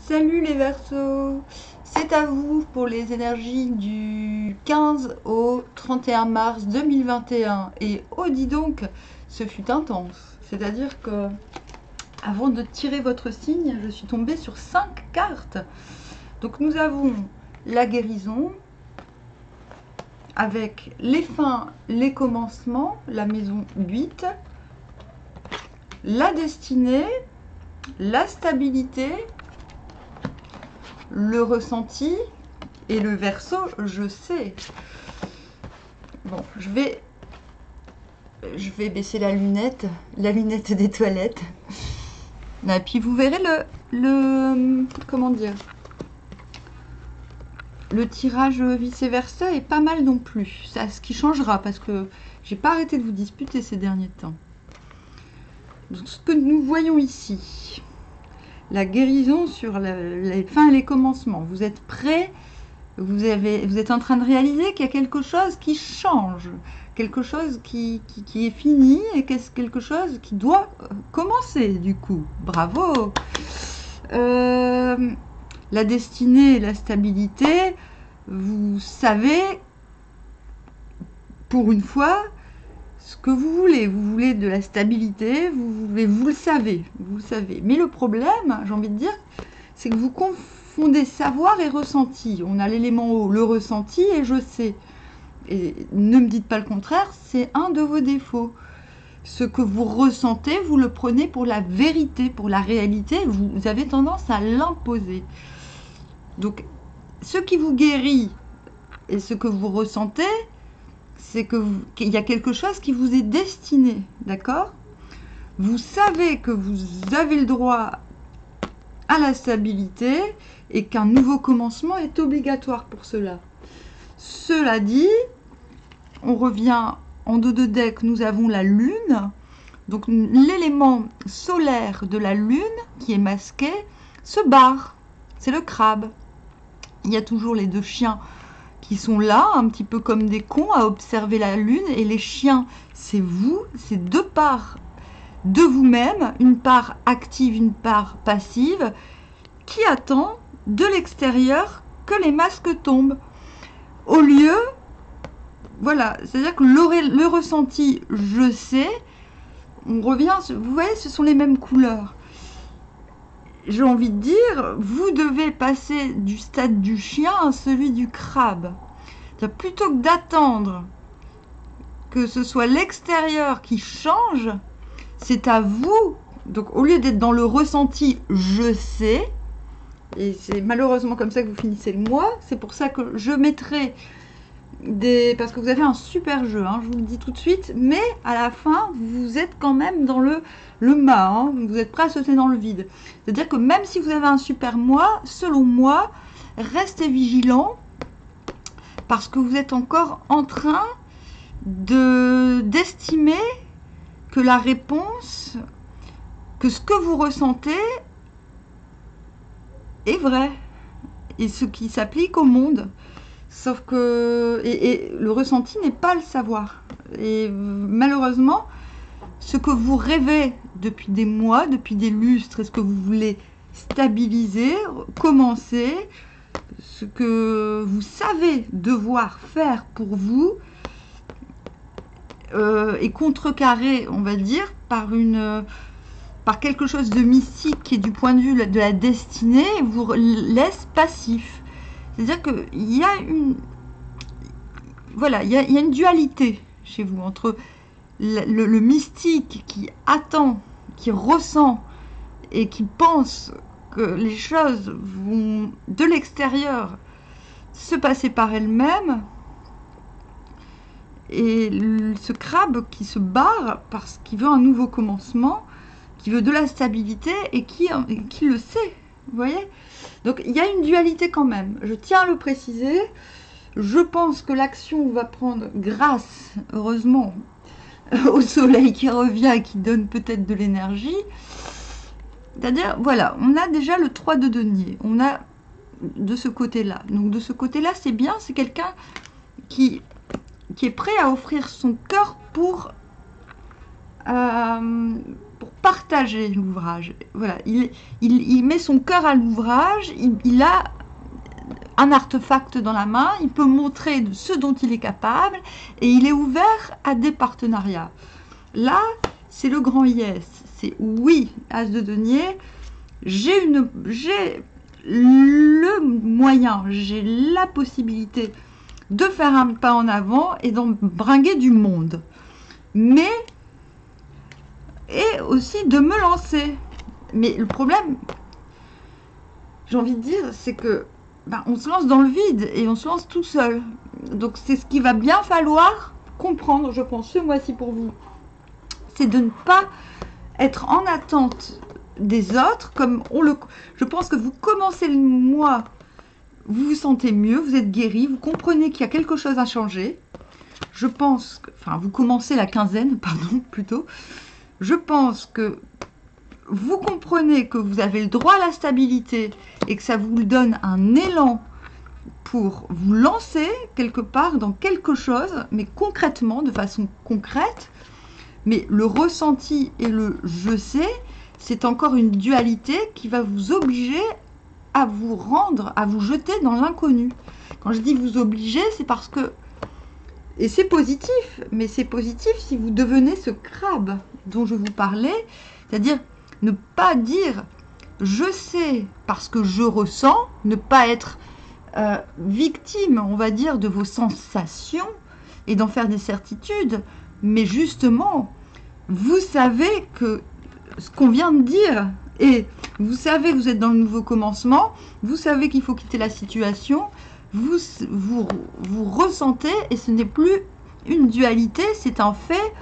Salut les Verseaux, c'est à vous pour les énergies du 15 au 31 mars 2021. Et oh dis donc, ce fut intense. C'est-à-dire que avant de tirer votre signe, je suis tombée sur 5 cartes. Donc nous avons la guérison avec les fins, les commencements, la maison 8, la destinée, la stabilité, le ressenti et le Verseau, je sais. Bon, je vais baisser la lunette des toilettes. Et puis vous verrez comment dire, le tirage vice-versa est pas mal non plus. C'est ce qui changera parce que j'ai pas arrêté de vous disputer ces derniers temps. Donc, ce que nous voyons ici, la guérison sur les fins et les commencements. Vous êtes prêts, vous êtes en train de réaliser qu'il y a quelque chose qui change, quelque chose qui est fini et quelque chose qui doit commencer du coup. Bravo. La destinée et la stabilité, vous savez pour une fois ce que vous voulez. Vous voulez de la stabilité, vous le savez. Mais le problème, j'ai envie de dire, c'est que vous confondez savoir et ressenti. On a l'élément haut, le ressenti et je sais. Et ne me dites pas le contraire, c'est un de vos défauts. Ce que vous ressentez, vous le prenez pour la vérité, pour la réalité. Vous avez tendance à l'imposer. Donc, ce qui vous guérit et ce que vous ressentez, c'est qu'il y a quelque chose qui vous est destiné, d'accord? Vous savez que vous avez le droit à la stabilité et qu'un nouveau commencement est obligatoire pour cela. Cela dit, on revient en dos de deck, nous avons la lune. Donc l'élément solaire de la lune qui est masqué se barre. C'est le crabe. Il y a toujours les deux chiens qui sont là, un petit peu comme des cons à observer la lune. Et les chiens, c'est vous, c'est deux parts de vous-même, une part active, une part passive, qui attend de l'extérieur que les masques tombent. Au lieu, voilà, c'est-à-dire que le ressenti, je sais, on revient, vous voyez, ce sont les mêmes couleurs. J'ai envie de dire, vous devez passer du stade du chien à celui du crabe. Plutôt que d'attendre que ce soit l'extérieur qui change, c'est à vous. Donc au lieu d'être dans le ressenti, je sais, et c'est malheureusement comme ça que vous finissez le mois, c'est pour ça que je mettrai parce que vous avez un super jeu, hein, je vous le dis tout de suite, mais à la fin, vous êtes quand même dans le mât, hein, vous êtes prêt à sauter dans le vide. C'est-à-dire que même si vous avez un super mois, selon moi, restez vigilant, parce que vous êtes encore en train d'estimer que la réponse, que ce que vous ressentez est vrai, et ce qui s'applique au monde. Sauf que et le ressenti n'est pas le savoir. Et malheureusement, ce que vous rêvez depuis des mois, depuis des lustres, est-ce que vous voulez stabiliser, commencer, ce que vous savez devoir faire pour vous, est contrecarré, on va dire, par quelque chose de mystique qui est du point de vue de la destinée, vous laisse passif. C'est-à-dire qu'il y a il y a une dualité chez vous entre le mystique qui attend, qui ressent et qui pense que les choses vont de l'extérieur se passer par elles-mêmes, et ce crabe qui se barre parce qu'il veut un nouveau commencement, qui veut de la stabilité et qui le sait, vous voyez. Donc il y a une dualité quand même, je tiens à le préciser. Je pense que l'action va prendre grâce, heureusement, au soleil qui revient et qui donne peut-être de l'énergie. C'est-à-dire, voilà, on a déjà le 3 de denier, on a de ce côté-là. Donc de ce côté-là, c'est bien, c'est quelqu'un qui est prêt à offrir son cœur pour partager l'ouvrage. Voilà, il met son cœur à l'ouvrage, il a un artefact dans la main, il peut montrer ce dont il est capable et il est ouvert à des partenariats. Là, c'est le grand yes, c'est oui, as de denier, j'ai le moyen, j'ai la possibilité de faire un pas en avant et d'embringuer du monde, mais et aussi de me lancer. Mais le problème, j'ai envie de dire, c'est que on se lance dans le vide et on se lance tout seul. Donc c'est ce qu'il va bien falloir comprendre, je pense, ce mois-ci pour vous. C'est de ne pas être en attente des autres, comme je pense que vous commencez le mois, vous vous sentez mieux, vous êtes guéri, vous comprenez qu'il y a quelque chose à changer. Je pense que, enfin, vous commencez la quinzaine, pardon, plutôt. Je pense que vous comprenez que vous avez le droit à la stabilité et que ça vous donne un élan pour vous lancer quelque part dans quelque chose, mais concrètement, de façon concrète. Mais le ressenti et le je sais, c'est encore une dualité qui va vous obliger à vous rendre, à vous jeter dans l'inconnu. Quand je dis vous obliger, c'est parce que, et c'est positif, mais c'est positif si vous devenez ce crabe dont je vous parlais, c'est-à-dire ne pas dire je sais parce que je ressens, ne pas être victime, on va dire, de vos sensations et d'en faire des certitudes, mais justement, vous savez que ce qu'on vient de dire, et vous savez que vous êtes dans le nouveau commencement, vous savez qu'il faut quitter la situation, vous ressentez, et ce n'est plus une dualité, c'est un fait.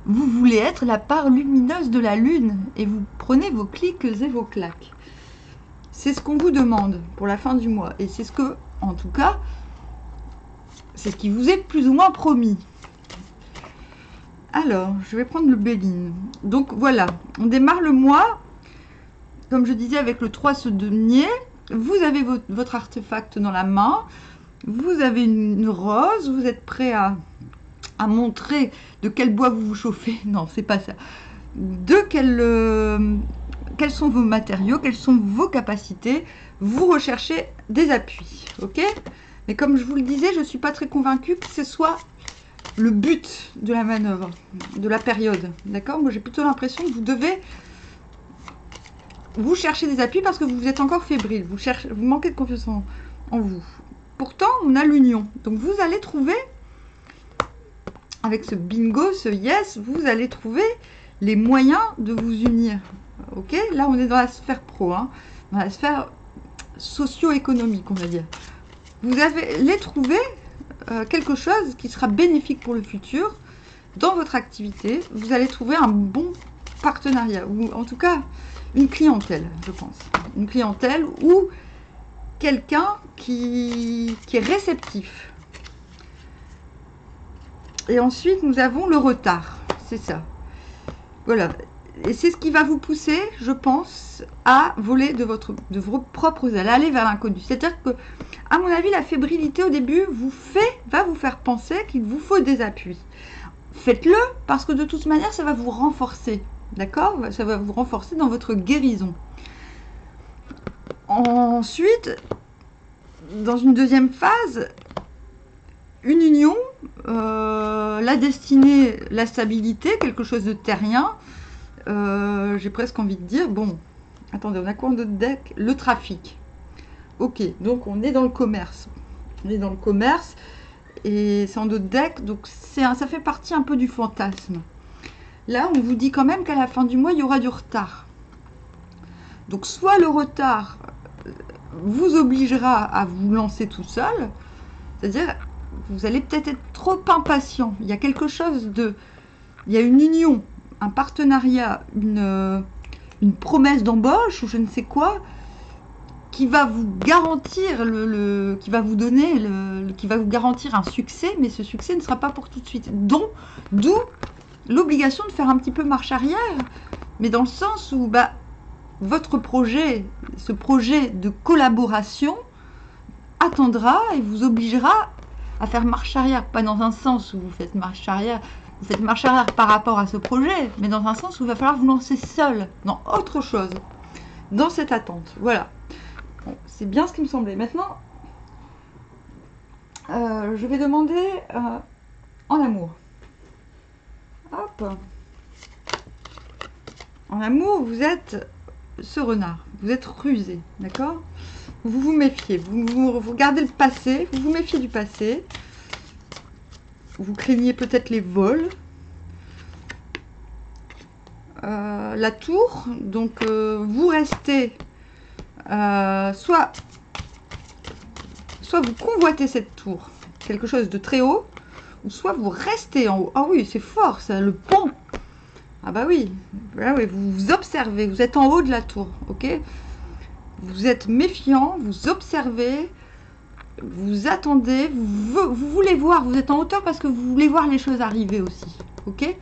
Vous voulez être la part lumineuse de la lune et vous prenez vos clics et vos claques. C'est ce qu'on vous demande pour la fin du mois. Et c'est ce que, en tout cas, c'est ce qui vous est plus ou moins promis. Alors, je vais prendre le Béline. Donc voilà, on démarre le mois, comme je disais, avec le 3 ce denier. Vous avez votre artefact dans la main. Vous avez une rose. Vous êtes prêt à montrer de quel bois vous vous chauffez. Non, c'est pas ça. Quels sont vos matériaux, quelles sont vos capacités. Vous recherchez des appuis, ok? Mais comme je vous le disais, je ne suis pas très convaincue que ce soit le but de la manœuvre, de la période, d'accord? Moi, j'ai plutôt l'impression que vous cherchez des appuis parce que vous êtes encore fébrile, vous manquez de confiance en vous. Pourtant, on a l'union. Donc, vous allez trouver, avec ce bingo, ce yes, vous allez trouver les moyens de vous unir. Ok? Là, on est dans la sphère pro, hein, dans la sphère socio-économique, on va dire. Vous allez trouver quelque chose qui sera bénéfique pour le futur dans votre activité. Vous allez trouver un bon partenariat, ou en tout cas une clientèle, je pense. Une clientèle ou quelqu'un qui est réceptif. Et ensuite, nous avons le retard. C'est ça. Voilà. Et c'est ce qui va vous pousser, je pense, à voler de vos propres ailes, à aller vers l'inconnu. C'est-à-dire que, à mon avis, la fébrilité au début va vous faire penser qu'il vous faut des appuis. Faites-le parce que de toute manière, ça va vous renforcer. D'accord? Ça va vous renforcer dans votre guérison. Ensuite, dans une deuxième phase, une union, la destinée, la stabilité, quelque chose de terrien. J'ai presque envie de dire, bon, attendez, on a quoi en d'autre deck? Le trafic. Ok, donc on est dans le commerce. On est dans le commerce et c'est en d'autres deck, donc ça fait partie un peu du fantasme. Là, on vous dit quand même qu'à la fin du mois, il y aura du retard. Donc, soit le retard vous obligera à vous lancer tout seul, c'est-à-dire vous allez peut-être être trop impatient. Il y a quelque chose il y a une union, un partenariat, une promesse d'embauche ou je ne sais quoi qui va vous garantir qui va vous garantir un succès, mais ce succès ne sera pas pour tout de suite. D'où l'obligation de faire un petit peu marche arrière, mais dans le sens où votre projet, ce projet de collaboration attendra et vous obligera à faire marche arrière, pas dans un sens où vous faites marche arrière vous faites marche arrière par rapport à ce projet, mais dans un sens où il va falloir vous lancer seul, dans autre chose, dans cette attente. Voilà. Bon, c'est bien ce qui me semblait. Maintenant, je vais demander en amour. Hop. En amour, vous êtes ce renard, vous êtes rusé, d'accord? Vous vous méfiez, vous regardez le passé, vous vous méfiez du passé, vous craignez peut-être les vols, la tour, donc vous restez, soit vous convoitez cette tour, quelque chose de très haut, ou soit vous restez en haut. Ah oui, c'est fort ça, le pont. Ah bah oui, là, oui, vous observez, vous êtes en haut de la tour, ok? Vous êtes méfiant, vous observez, vous attendez, vous voulez voir, vous êtes en hauteur parce que vous voulez voir les choses arriver aussi, ok?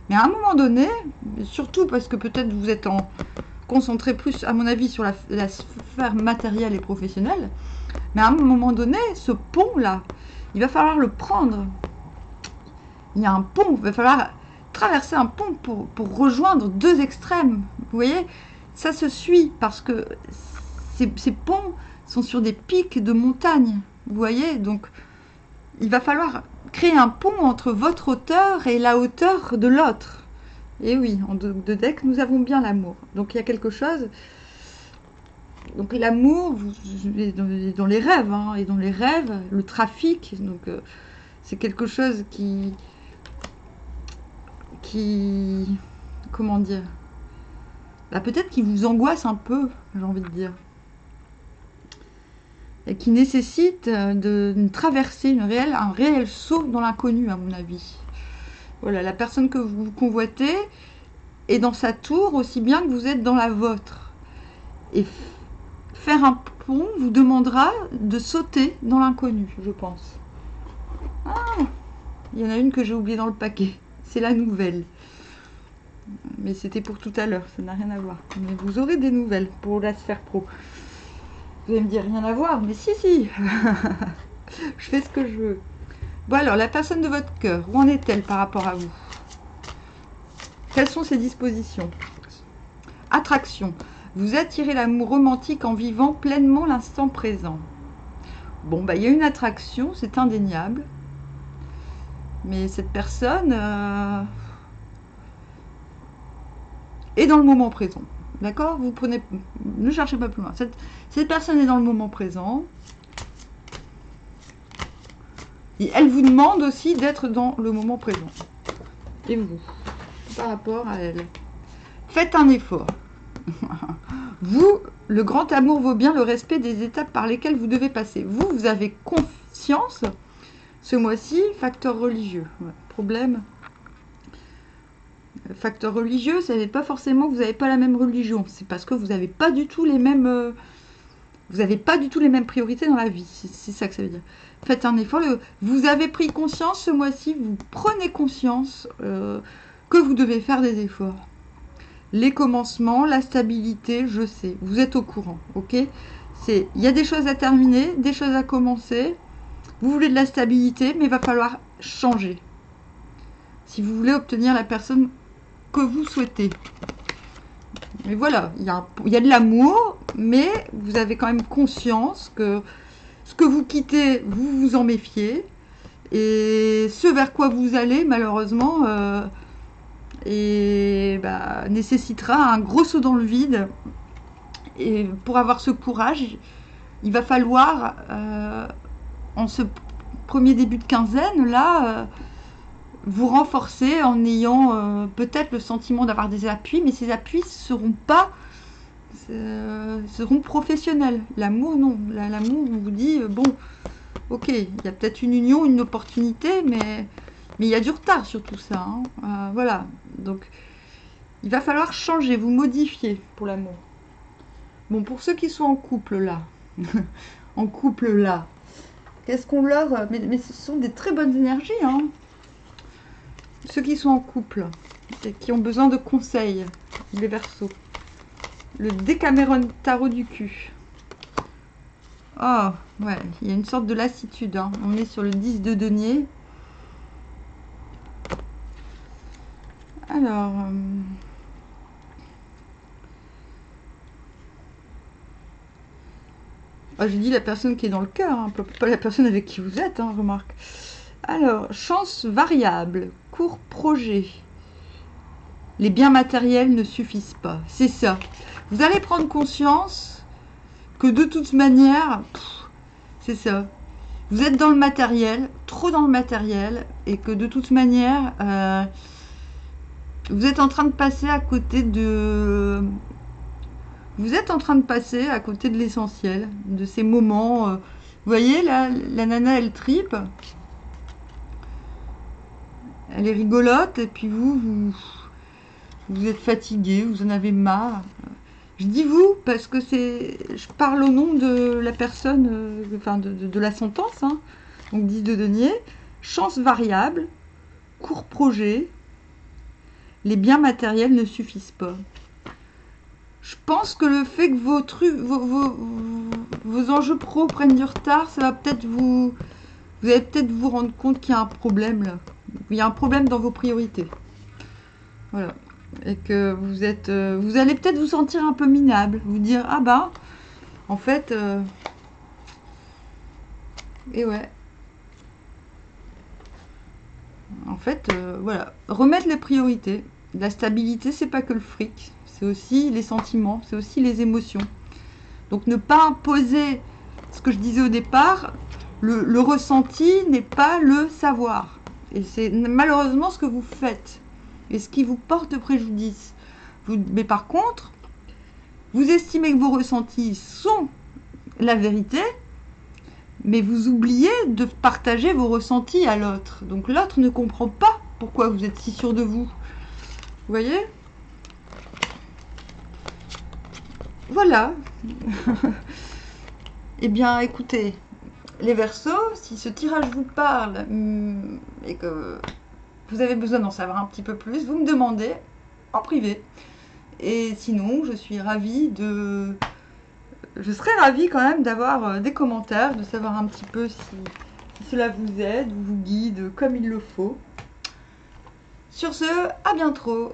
Mais à un moment donné, surtout parce que peut-être vous êtes concentré plus, à mon avis, sur la sphère matérielle et professionnelle, mais à un moment donné, ce pont-là, il va falloir le prendre. Il y a un pont, il va falloir traverser un pont pour rejoindre deux extrêmes. Vous voyez, ça se suit parce que ces ponts sont sur des pics de montagne. Vous voyez, donc il va falloir créer un pont entre votre hauteur et la hauteur de l'autre. Et oui, en deux decks, nous avons bien l'amour. Donc il y a quelque chose. Donc l'amour est dans les rêves, hein, et dans les rêves, le trafic. Donc c'est quelque chose qui comment dire, bah, peut-être qui vous angoisse un peu, j'ai envie de dire, et qui nécessite de traverser un réel saut dans l'inconnu, à mon avis. Voilà, la personne que vous convoitez est dans sa tour aussi bien que vous êtes dans la vôtre. Et faire un pont vous demandera de sauter dans l'inconnu, je pense. Ah, il y en a une que j'ai oubliée dans le paquet. C'est la nouvelle. Mais c'était pour tout à l'heure, ça n'a rien à voir. Mais vous aurez des nouvelles pour la sphère pro. Vous allez me dire rien à voir, mais si, si. Je fais ce que je veux. Bon alors, la personne de votre cœur, où en est-elle par rapport à vous? Quelles sont ses dispositions? Attraction. Vous attirez l'amour romantique en vivant pleinement l'instant présent. Bon, bah il y a une attraction, c'est indéniable. Mais cette personne est dans le moment présent. D'accord? Vous prenez... Ne cherchez pas plus loin. Cette personne est dans le moment présent. Et elle vous demande aussi d'être dans le moment présent. Et vous, par rapport à elle. Faites un effort. Vous, le grand amour vaut bien le respect des étapes par lesquelles vous devez passer. Vous avez conscience, ce mois-ci, facteur religieux. Ouais, problème. Facteur religieux, ça n'est pas forcément que vous n'avez pas la même religion. C'est parce que vous n'avez pas du tout les mêmes... vous n'avez pas du tout les mêmes priorités dans la vie. C'est ça que ça veut dire. Faites un effort. Vous avez pris conscience ce mois-ci, vous prenez conscience que vous devez faire des efforts. Les commencements, la stabilité, je sais. Vous êtes au courant, ok? Il y a des choses à terminer, des choses à commencer. Vous voulez de la stabilité, mais il va falloir changer. Si vous voulez obtenir la personne que vous souhaitez. Mais voilà, il y a de l'amour, mais vous avez quand même conscience que ce que vous quittez, vous vous en méfiez. Et ce vers quoi vous allez, malheureusement, nécessitera un gros saut dans le vide. Et pour avoir ce courage, il va falloir, en ce premier début de quinzaine, là, vous renforcer en ayant peut-être le sentiment d'avoir des appuis, mais ces appuis seront professionnels. L'amour, non. L'amour, on vous dit, bon, ok, il y a peut-être une union, une opportunité, mais il y a du retard sur tout ça. Hein. Voilà. Donc, il va falloir changer, vous modifier pour l'amour. Bon, pour ceux qui sont en couple, là, en couple, là, qu'est-ce qu'on leur... Mais ce sont des très bonnes énergies, hein. Ceux qui sont en couple et qui ont besoin de conseils, les Verseaux. Le Décameron tarot du cul. Oh, ouais, il y a une sorte de lassitude. Hein. On est sur le 10 de denier. Alors, j'ai dit la personne qui est dans le cœur, hein, pas la personne avec qui vous êtes, hein, remarque. Alors, chance variable, court projet. Les biens matériels ne suffisent pas. C'est ça. Vous allez prendre conscience que de toute manière, c'est ça. Vous êtes dans le matériel, trop dans le matériel, et que de toute manière, vous êtes en train de passer à côté de... Vous êtes en train de passer à côté de l'essentiel, de ces moments. Vous voyez, là, la nana, elle tripe. Elle est rigolote, et puis vous êtes fatigué, vous en avez marre. Je dis vous, parce que je parle au nom de la personne, enfin de la sentence, hein. Donc 10 de denier, chance variable, court projet, les biens matériels ne suffisent pas. Je pense que le fait que vos enjeux pro prennent du retard, ça va peut-être vous allez peut-être vous rendre compte qu'il y a un problème là. Il y a un problème dans vos priorités. Voilà. Et que vous allez peut-être vous sentir un peu minable, vous dire ah bah en fait et ouais, en fait voilà, remettre les priorités. La stabilité, c'est pas que le fric, c'est aussi les sentiments, c'est aussi les émotions. Donc ne pas imposer ce que je disais au départ, le ressenti n'est pas le savoir, et c'est malheureusement ce que vous faites et ce qui vous porte préjudice. Mais par contre, vous estimez que vos ressentis sont la vérité, mais vous oubliez de partager vos ressentis à l'autre. Donc l'autre ne comprend pas pourquoi vous êtes si sûr de vous. Vous voyez? Voilà. Eh bien, écoutez, les Verseaux, si ce tirage vous parle et que vous avez besoin d'en savoir un petit peu plus, vous me demandez en privé. Et sinon, je serais ravie quand même d'avoir des commentaires, de savoir un petit peu si cela vous aide ou vous guide comme il le faut. Sur ce, à bientôt.